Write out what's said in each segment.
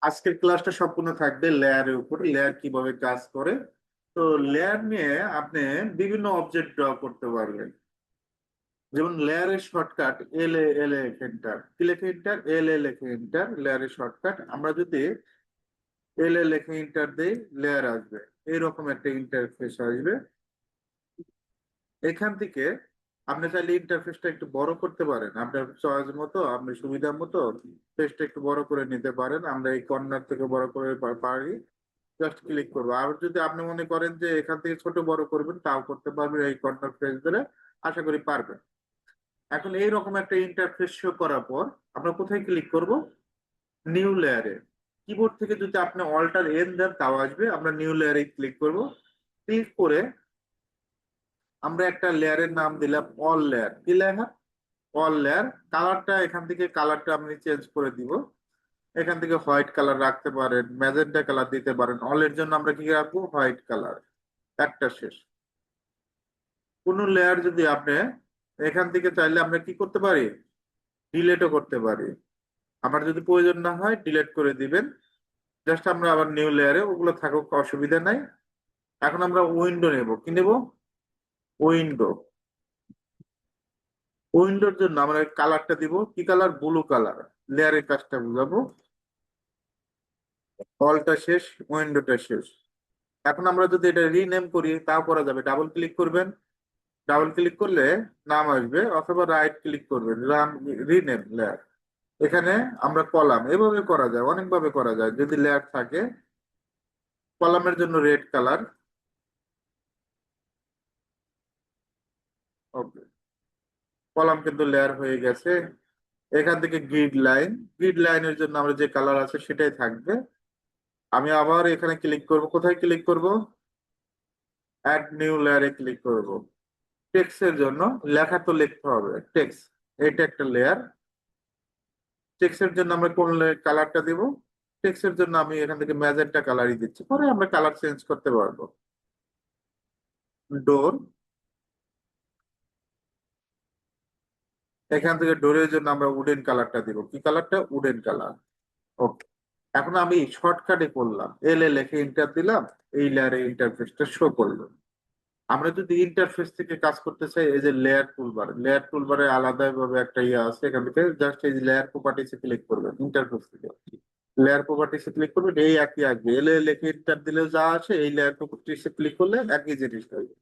আজকের ক্লাসটা সম্পূর্ণ থাকবে লেয়ারের উপরে, লেয়ার কিভাবে কাজ করে। তো লেয়ার নিয়ে আপনি বিভিন্ন অবজেক্ট ড্র করতে পারবেন। যেমন লেয়ারের শর্টকাট এল এ এল এ এন্টার, কি লেখে এন্টার, এল এ লেখে এন্টার। লেয়ারের শর্টকাট আমরা যদি এল এ লেখে এন্টার দেই, লেয়ার আসবে, এইরকম একটা ইন্টারফেস আসবে। এখান থেকে আপনি চাইলে ইন্টারফেসটা একটু বড় করতে পারেন, আপনার চয়েস মতো, আপনার সুবিধা মতো ফেসটা একটু বড় করে নিতে পারেন। আমরা এই কর্নার থেকে বড় করে পারি, জাস্ট ক্লিক করবো। আর যদি আপনি মনে করেন যে এখান থেকে ছোট বড় করবেন, তাও করতে পারবেন এই কর্নার ফেস ধরে, আশা করি পারবেন। এখন এইরকম একটা ইন্টারফেস শো করার পর আমরা কোথায় ক্লিক করব? নিউ লেয়ারে। কিবোর্ড থেকে যদি আপনি অল্টার এন দেন তাও আসবে। আমরা নিউ লেয়ারে ক্লিক করব। ক্লিক করে আমরা একটা লেয়ারের নাম দিলাম অল লেয়ার। কি লেয়ার? All layer. কালারটা এখান থেকে কালারটা আপনি চেঞ্জ করে দিব। এখান থেকে হোয়াইট কালার রাখতে পারেন, ম্যাজেন্টা কালার দিতে পারেন। অলের জন্য আমরা কি রাখবো? White colour. একটা শেষ। কোন লেয়ার যদি আপনি এখান থেকে চাইলে আমরা কি করতে পারি? ডিলেটও করতে পারি। আমার যদি প্রয়োজন না হয় ডিলেট করে দিবেন। জাস্ট আমরা আবার নিউ লেয়ারে, ওগুলো থাকুক, অসুবিধা নাই। এখন আমরা উইন্ডো নেব। কি নেব? উইন্ডো। উইন্ডোর জন্য আমরা কালারটা দিব কি কালার? Blue colour. লেয়ারের কাজটা বুঝাবো। অলটা শেষ, উইন্ডোটা শেষ। এখন আমরা যদি এটা রিনেম করি তাও করা যাবে। ডাবল ক্লিক করবেন। ডাবল ক্লিক করলে নাম আসবে, অথবা রাইট ক্লিক করবেন, রিনেম লেয়ার। এখানে আমরা কলাম, এভাবে করা যায়, অনেকভাবে করা যায়। যদি লেয়ার থাকে, কলামের জন্য রেড কালার। ওকে, কলাম কিন্তু লেয়ার হয়ে গেছে। এখান থেকে গ্রিড লাইন। গ্রিড লাইনের জন্য আমরা যে কালার আছে সেটাই থাকবে। আমি আবার এখানে ক্লিক করব। কোথায় ক্লিক করব? অ্যাড নিউ লেয়ারে ক্লিক করব। টেক্সটের জন্য লেখা তো লিখতে হবে, টেক্সট। এটা একটা লেয়ার। টেক্সটের জন্য আমরা কোন কালারটা দিব? টেক্সটের জন্য আমি এখান থেকে ম্যাজেন্টা কালারই দিচ্ছি, পরে আমরা কালার চেঞ্জ করতে পারবো। ডোর। এখান থেকে ডোরের জন্য আমরা উডেন কালারটা দিব। কি কালারটা? Wooden colour. ওকে। এখন আমি শর্টকাটে করলাম, এল এ লিখে এন্টার দিলাম। এই লেয়ারে ইন্টারফেসটা শো করলো। আমরা যদি ইন্টারফেস থেকে কাজ করতে চাই, এই যে লেয়ার টুলবার, লেয়ার টুলবারে আলাদা ভাবে একটা ইয়ে আছে। এখান থেকে জাস্ট এই লেয়ার প্রপার্টিসে ক্লিক করবেন। ইন্টারফেস থেকে লেয়ার প্রপার্টিসে ক্লিক করবেন, এই একই আসবে। এল এ লিখে এন্টার দিলে যা আসে, এই লেয়ার প্রপার্টিসে ক্লিক করলে একই জিনিস হবে।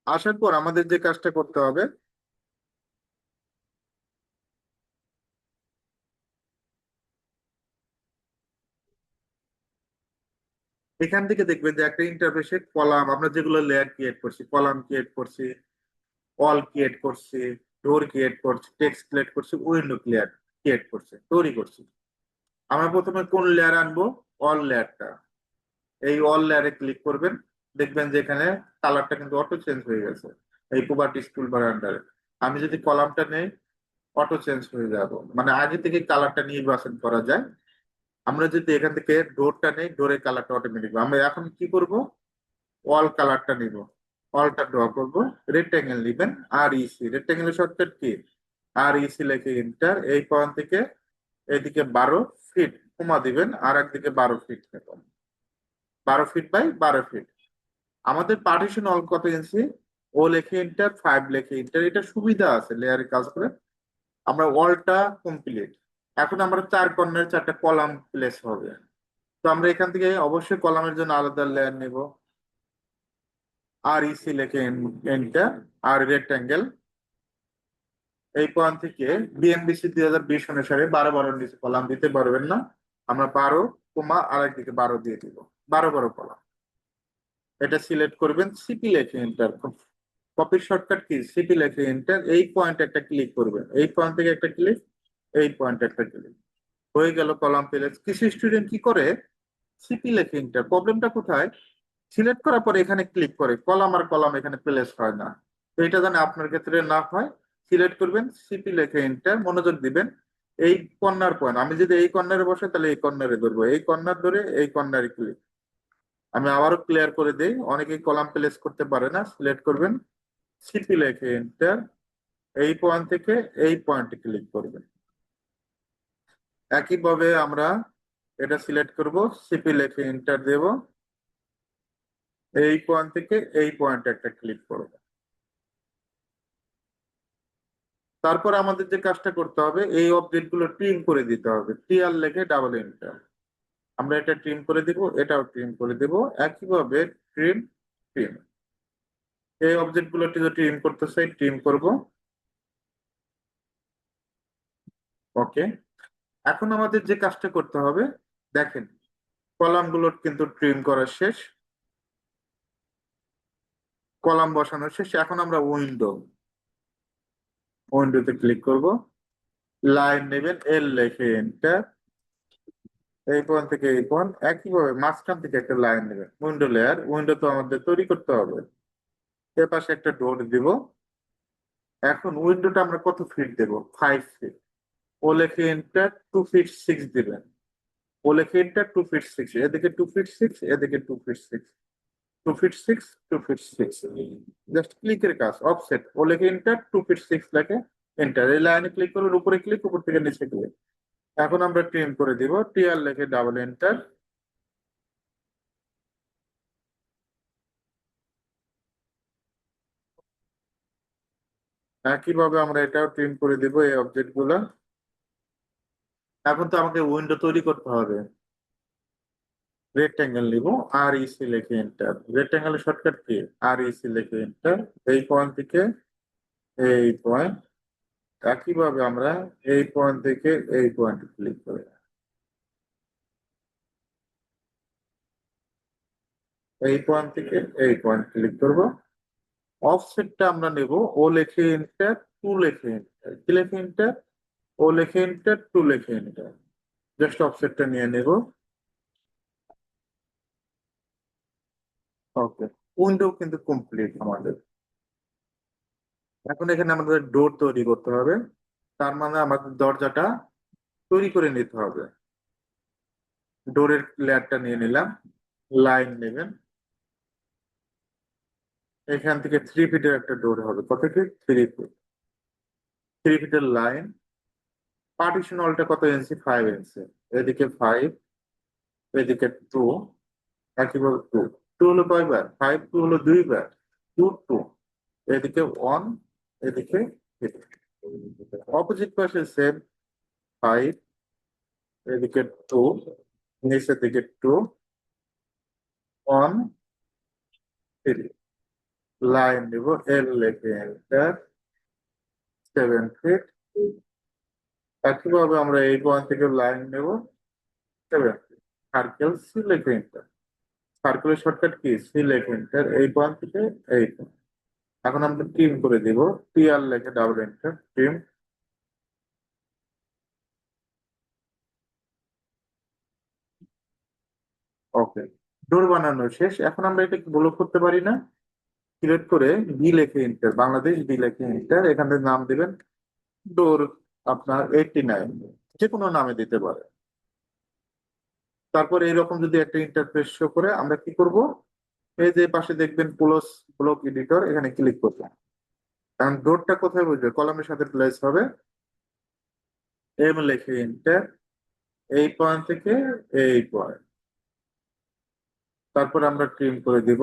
আসার পর আমাদের যে কাজটা করতে হবে, এখান থেকে দেখবেন যে একটা ইন্টারফেসে কলাম, আমরা যেগুলো লেয়ার ক্রিয়েট করছি, কলাম ক্রিয়েট করছি, অল ক্রিয়েট করছি, ডোর ক্রিয়েট করছি, টেক্সট ক্রিয়েট করছি, উইন্ডো ক্লিয়ার ক্রিয়েট করছি, তৈরি করছি। আমরা প্রথমে কোন লেয়ার আনবো? অল লেয়ারটা। এই অল লেয়ারে ক্লিক করবেন। দেখবেন যে এখানে কালারটা কিন্তু অটো চেঞ্জ হয়ে গেছে। এই প্রপার্টিস টুলবার আন্ডারে আমি যদি কলামটা নেই, অটো চেঞ্জ হয়ে যাব, মানে আগে থেকে কালারটা নির্বাচন করা যায়। আমরা যদি এখান থেকে ডোরটা নেই, ডোরের কালারটা অটোমেটিক। আমরা এখন কি করব? অল কালারটা নিব। অলটা ড্র করব। রেক্টাঙ্গেল নিবেন, আর ইসি। রেক্টাঙ্গেলের shortcut key? আর ইসি লিখে এন্টার। এই পয়েন্ট থেকে এদিকে 12 ফিট কমা দিবেন, আর একদিকে 12 ফিট নেবেন। 12 ফিট বাই 12 ফিট। আমাদের পার্টিশন অল কত ইঞ্চি? ও লেখে এন্টার, 5 লেখে এন্টার। এটা সুবিধা আছে লেয়ারের কাজ করে। আমরা অলটা কমপ্লিট। এখন আমরা চার কর্নারে চারটা কলাম প্লেস হবে। তো আমরা এখান থেকে অবশ্যই কলামের জন্য আলাদা লেয়ার নেব। আর ইসি লেখে এন্টার। আর রেক্টাঙ্গেল, এই পয়েন্ট থেকে বিএনবিসি 2020 অনুসারে 12 12 নিচে কলাম দিতে পারবেন না। আমরা 12 আর একদিকে 12 দিয়ে দিব। 12 12 কলাম। এটা সিলেক্ট করবেন, সিপি লেখে এন্টার। কপির শর্টকাট কি? সিপি লেখে এন্টার। এই পয়েন্ট একটা ক্লিক করবেন, এই পয়েন্ট থেকে একটা ক্লিক, এই পয়েন্ট একটা ক্লিক। হয়ে গেল কলাম প্লেস। কিছু স্টুডেন্ট কি করে? সিপি লেখে এন্টার। প্রবলেমটা কোথায়? সিলেক্ট করার পরে এখানে ক্লিক করে কলাম আর কলাম এখানে প্লেস হয় না। তো এটা যেন আপনার ক্ষেত্রে না হয়, সিলেক্ট করবেন, সিপি লেখে এন্টার, মনোযোগ দিবেন। এই কর্নার পয়েন্ট, আমি যদি এই কর্নারে বসে তাহলে এই কর্নারে ধরবো, এই কর্নার ধরে এই কর্নারে ক্লিক। আমি আবারও ক্লিয়ার করে দেই, অনেকেই কলাম প্লেস করতে পারে না। সিলেক্ট করবেন, সিপি লেখে এন্টার। এই পয়েন্ট থেকে এই পয়েন্টে ক্লিক করবেন। একইভাবে আমরা এটা সিলেক্ট করব, সিপি লিখে এন্টার দেব, এই পয়েন্ট থেকে এই পয়েন্ট একটা ক্লিক করব। তারপর আমাদের যে কাজটা করতে হবে, এই অবজেক্ট গুলো ট্রিম করে দিতে হবে, টিআর লিখে ডাবল এন্টার। আমরা এটা ট্রিম করে দিব, এটাও ট্রিম করে দিব, একইভাবে ট্রিম ট্রিম। এই অবজেক্ট গুলো ট্রিম করতে চাই, ট্রিম করব। ওকে, এখন আমাদের যে কাজটা করতে হবে, দেখেন কলাম গুলোর কিন্তু ট্রিম করা শেষ, কলাম বসানো শেষ। এখন আমরা উইন্ডোতে ক্লিক করব, লাইন নেবেন, এল লিখে এন্টার, এই পয়েন্ট থেকে এই পয়েন্ট, একইভাবে মাঝখান থেকে একটা লাইন নেবেন। উইন্ডো লেয়ার, উইন্ডো তো আমাদের তৈরি করতে হবে, এর পাশে একটা ডোর দিব। এখন উইন্ডোটা আমরা কত ফিট দেব? 5 ফিট। ও লেখে এন্টার, 2 ফিট 6 দিবেন। ও লেখে এন্টার, 2 ফিট 6, এদিকে 2 ফিট 6, এদিকে 2 ফিট 6, 2 ফিট 6, 2 ফিট 6। জাস্ট ক্লিকের কাজ, অফসেট, ও লেখে এন্টার, 2 ফিট 6 লেখে এন্টার, এই লাইনে ক্লিক করুন, উপরে ক্লিক, উপর থেকে নিচে ক্লিক। এখন আমরা ট্রিম করে দিব, টিআর লেখে ডাবল এন্টার। একইভাবে আমরা এটাও ট্রিম করে দিব, এই অবজেক্ট গুলা। এখন তো আমাকে উইন্ডো তৈরি করতে হবে, রেক্টাঙ্গেল নিব, আর ইসি লিখে এন্টার। রেক্টাঙ্গেলের shortcut key? আর ইসি লিখে এন্টার, এই পয়েন্ট থেকে এই পয়েন্ট, একইভাবে আমরা এই পয়েন্ট থেকে এই পয়েন্ট ক্লিক করি, এই পয়েন্ট থেকে এই পয়েন্ট ক্লিক করব। অফসেটটা আমরা নেব, ও লেখে এন্টার, 2 লেখে এন্টার, কি লেখে এন্টার? ও লেখে এন্টার, 2 লেখে এন্টার। জাস্ট অফসেটটা নিয়ে নেব। ওকে, উইন্ডো কিন্তু কমপ্লিট আমাদের। এখন এখানে আমাদের ডোর তৈরি করতে হবে, তার মানে আমাদের দরজাটা তৈরি করে নিতে হবে। ডোরের লেয়ারটা নিয়ে নিলাম, লাইন নেবেন, এখান থেকে 3 ফিটের একটা ডোর হবে। কত ফিট? 3 ফিট। 3 ফিটের লাইন, পার্টিশন ওয়ালটা কত ইঞ্চি? 5 ইঞ্চি। এদিকে 5, এদিকে 2, একইভাবে 2। 2 হলো কয়বার? 5, 2 হলো 2 বার, 2 2। এদিকে 1, এদিকে 3। অপোজিট পাশে সেম, 5, এদিকে 2, নিচের দিকে 2, 1, 3। লাইন দিব, এল লেখে এন্টার, 7 ফিট। একইভাবে আমরা এই পয়েন্ট থেকে লাইন নেব, 7 ফিট। সার্কেল, সি লেখে এন্টার। সার্কেলের শর্টকাট কি? সি লেখে এন্টার, এই পয়েন্ট থেকে এই পয়েন্ট। এখন আমরা ট্রিম করে দিব, টিআর লেখে ডাবল এন্টার, ট্রিম। ওকে, ডোর বানানো শেষ। এখন আমরা এটা ব্লক করতে পারি না? সিলেক্ট করে বি লেখে এন্টার, বাংলাদেশ বি লেখে এন্টার, এখানে নাম দিবেন ডোর আপনার 89, যে কোনো নামে দিতে পারে। তারপর এইরকম যদি একটা ইন্টারফেস শো করে, আমরা কি করব? এই যে পাশে দেখবেন ক্লোজ ব্লক এডিটর, এখানে ক্লিক করবেন। কারণ ডোরটা কোথায় বুঝবে? কলামের সাথে প্লেস হবে, এম লেখে এন্টার, এই পয়েন্ট থেকে এই পয়েন্ট। তারপর আমরা ট্রিম করে দিব।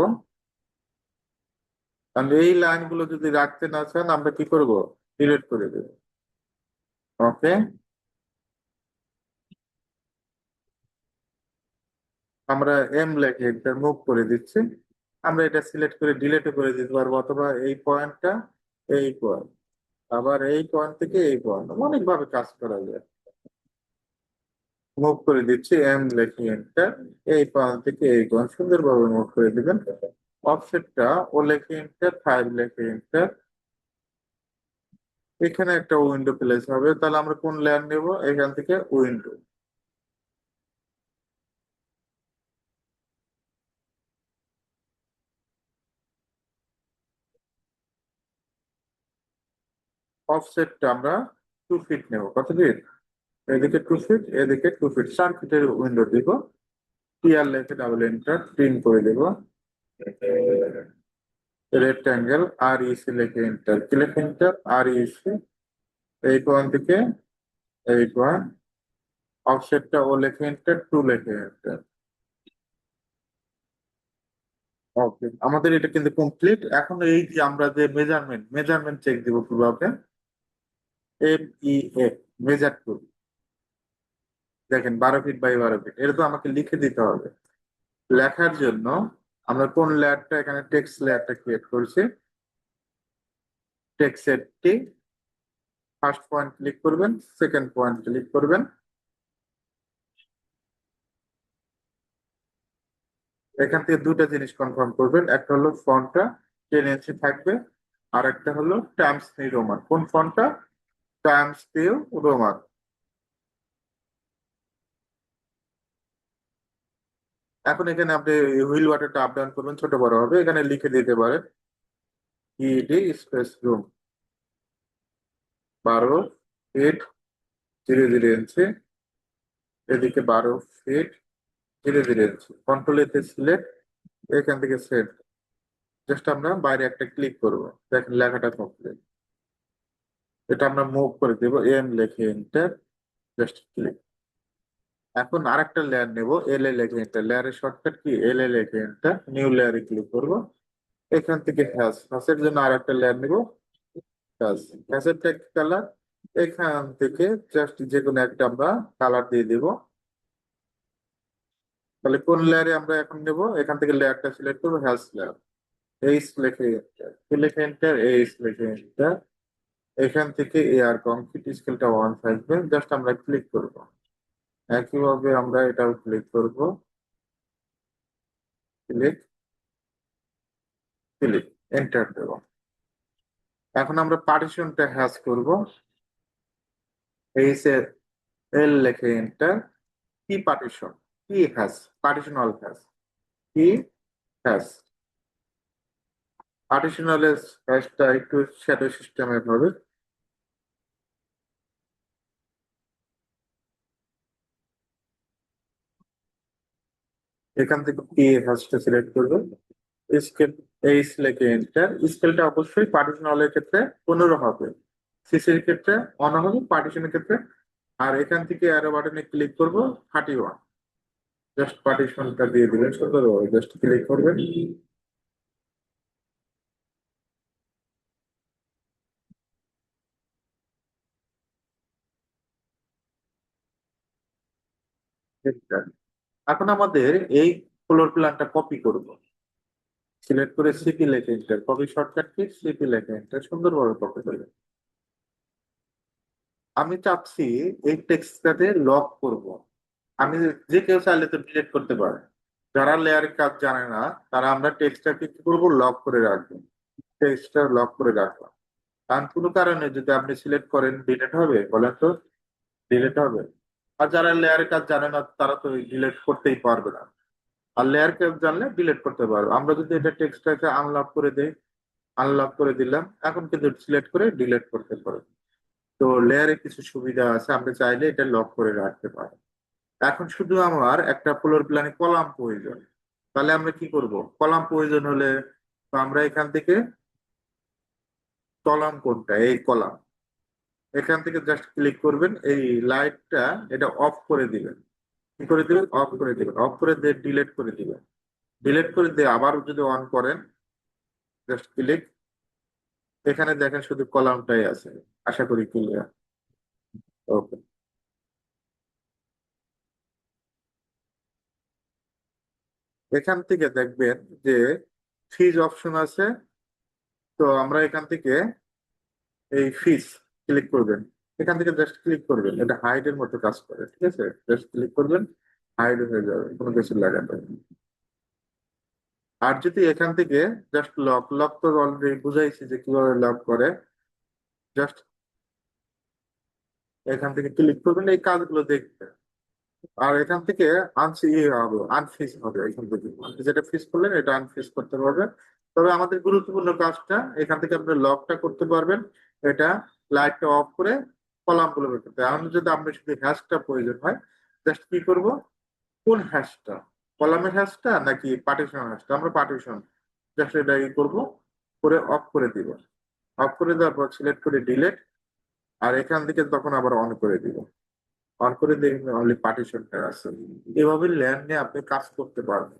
কারণ এই লাইনগুলো যদি রাখতে না চান, আমরা কি করব? ডিলিট করে দেব। ওকে, আমরা এম লেখে এটা মুভ করে দিচ্ছি। আমরা এটা সিলেক্ট করে ডিলিট করে দিতে পারবো, অথবা এই পয়েন্টটা, এই পয়েন্ট, আবার এই পয়েন্ট থেকে এই পয়েন্ট, অনেকভাবে কাজ করা যায়। মুভ করে দিচ্ছি, এম লেখে এন্টার, এই পয়েন্ট থেকে এই পয়েন্ট সুন্দরভাবে মুভ করে দিবেন। অফসেটটা ও লেখে এন্টার, 5 লেখে এন্টার, এখানে একটা উইন্ডো প্লেস হবে। তাহলে আমরা কোন লেয়ার নেব? এখান থেকে উইন্ডো। অফসেটটা আমরা 2 ফিট নেব। কত ফিট? এদিকে 2 ফিট, এদিকে 2 ফিট, 4 ফিটের উইন্ডো দিব। টিআর লেখে ডাবল এন্টার, প্রিন্ট করে দেব। রেক্টাঙ্গেল, আর ইসি লেখে এন্টার, কি লেখে এন্টার? আর ইসি, এই পয়েন্ট থেকে এই পয়েন্ট, অফসেটটা ও লেখে এন্টার, টু লেখে এন্টার। ওকে, আমাদের এটা কিন্তু কমপ্লিট। এখন এই যে আমরা যে মেজারমেন্ট চেক দিব কিভাবে, MEA, মেজার টুল। দেখেন 12 ফিট বাই 12 ফিট, এটা তো আমাকে লিখে দিতে হবে। লেখার জন্য আমরা কোন লেয়ারটা, এখানে টেক্সট লেয়ারটা ক্রিয়েট করছি। টেক্সট টি ফার্স্ট পয়েন্ট ক্লিক করবেন, সেকেন্ড পয়েন্ট ক্লিক করবেন। এখান থেকে দুটা জিনিস কনফার্ম করবেন, একটা হলো ফন্টটা 10 ইঞ্চি থাকবে, আর একটা হলো টাইমস নিউ রোমান। কোন ফন্টটা? Times new Roman. এখন এখানে আপনি হুইল বাটনটা আপ ডাউন করবেন, ছোট বড় হবে, এখানে লিখে দিতে পারেন ইডি স্পেস রুম, 12 ফিট 0 0 ইঞ্চি, এদিকে 12 ফিট 0 0 ইঞ্চি। কন্ট্রোল এতে সিলেক্ট, এখান থেকে সেট। জাস্ট আমরা বাইরে একটা ক্লিক করব, দেখেন লেখাটা কমপ্লিট। এটা আমরা মুভ করে দেবো, এম লিখে এন্টার, জাস্ট ক্লিক। এখন আরেকটা লেয়ার নেব, এল এ লিখে এন্টার, লেয়ারের শর্টকাট কি, এল এ লিখে এন্টার, নিউ লেয়ারে ক্লিক করব। এখান থেকে হ্যাশের জন্য আরেকটা লেয়ার নেব, হ্যাশের টেক্সট কালার। এখান থেকে জাস্ট যে কোনো একটা আমরা কালার দিয়ে দিব। তাহলে কোন লেয়ারে আমরা এখন নেব, এখান থেকে লেয়ারটা সিলেক্ট করবো, হ্যাশ লেয়ার। এইচ লিখে এন্টার, কি লিখে এন্টার, এইচ লিখে এন্টার। এখান থেকে এয়ার কংক্রিট স্কেলটা 1 থাকবে, জাস্ট আমরা ক্লিক করব। একইভাবে আমরা এটাও ক্লিক করব, ক্লিক, ক্লিক, এন্টার দেব। এখন আমরা পার্টিশনটা হ্যাশ করব, এইচ এল লিখে এন্টার। কি পার্টিশন, কি হ্যাশ, পার্টিশন অল হ্যাশ, কি হ্যাশ। পার্টিশনাল হ্যাশটা একটু শ্যাডো সিস্টেমের হবে। এখান থেকে পি হ্যাশটা সিলেক্ট করবে, স্কেল, এইচ লিখে এন্টার। স্কেলটা অবশ্যই পার্টিশন অলের ক্ষেত্রে 15 হবে, সিসির ক্ষেত্রে অন হবে, পার্টিশনের ক্ষেত্রে। আর এখান থেকে অ্যারো বাটনে ক্লিক করব, 31। জাস্ট পার্টিশনটা দিয়ে দিবেন সুন্দরভাবে, জাস্ট ক্লিক করবেন। এখন আমাদের এই ফ্লোর প্ল্যানটা কপি করব। সিলেক্ট করে সিপি লেখে enter, copy shortcut key, CP লেখে এন্টার, সুন্দরভাবে কপি করবেন। আমি চাচ্ছি এই টেক্সটটাতে লক করব। আমি, যে কেউ চাইলে তো ডিলিট করতে পারে। যারা লেয়ারের কাজ জানে না, তারা আমরা টেক্সটটাকে কি করবো, লক করে রাখবো। টেক্সটটা লক করে রাখবো, কারণ কোনো কারণে যদি আপনি সিলেক্ট করেন ডিলিট হবে, বলেন তো? ডিলিট হবে। আর যারা লেয়ারের কাজ জানে না, তারা তো ডিলিট করতেই পারবে না। আর লেয়ার কাজ জানলে ডিলিট করতে পারবে। আমরা যদি এটা টেক্সটটাকে আনলক করে দেই, আনলক করে দিলাম, এখন কিন্তু সিলেক্ট করে ডিলিট করতে পারবে। তো লেয়ারে কিছু সুবিধা আছে, আমরা চাইলে এটা লক করে রাখতে পারি। এখন শুধু আমার একটা ফ্লোর প্ল্যানে কলাম প্রয়োজন। তাহলে আমরা কি করব, কলাম প্রয়োজন হলে তো আমরা এখান থেকে কলাম কোনটা, এই কলাম, এখান থেকে জাস্ট ক্লিক করবেন, এই লাইটটা এটা অফ করে দিবেন। কি করে দিবেন, অফ করে দিবেন, অফ করে দিয়ে ডিলিট করে দিবেন। ডিলিট করে দিয়ে আবার যদি অন করেন, জাস্ট ক্লিক, এখানে দেখেন শুধু কলামটাই আছে। আশা করি ক্লিয়ার। ওকে, এখান থেকে দেখবেন যে ফিজ অপশন আছে। তো আমরা এখান থেকে এই ফিস ক্লিক করবেন, এখান থেকে জাস্ট ক্লিক করবেন, এটা হাইড এর মতো কাজ করে, ঠিক আছে? জাস্ট ক্লিক করবেন, হাইড হয়ে যাবে, কোনো কিছু লাগাতে হবে না। আর যদি এখান থেকে জাস্ট লক, লক তো অলরেডি বুঝাইছি যে কিভাবে লক করে। জাস্ট এখান থেকে ক্লিক করবেন, এই কাজগুলো দেখবেন। আর এখান থেকে হবে, আনফিস হবে। এখান থেকে যেটা ফিস করলেন এটা আনফিস করতে পারবেন। তবে আমাদের গুরুত্বপূর্ণ কাজটা, এখান থেকে আপনি লকটা করতে পারবেন। এটা লাইটটা অফ করে কলাম গুলো বের করতে। এখন যদি আপনার শুধু হ্যাশটা প্রয়োজন হয়, জাস্ট কি করব, কোন হ্যাশটা, কলামের হ্যাশটা নাকি পার্টিশন হ্যাশটা, আমরা পার্টিশন, জাস্ট এটা ই করবো, করে অফ করে দিব। অফ করে দেওয়ার পর সিলেক্ট করে ডিলেট, আর এখান থেকে তখন আবার অন করে দিব। অন করে দেখবেন অনলি পার্টিশনটা আছে। এভাবে ল্যান নিয়ে আপনি কাজ করতে পারবেন।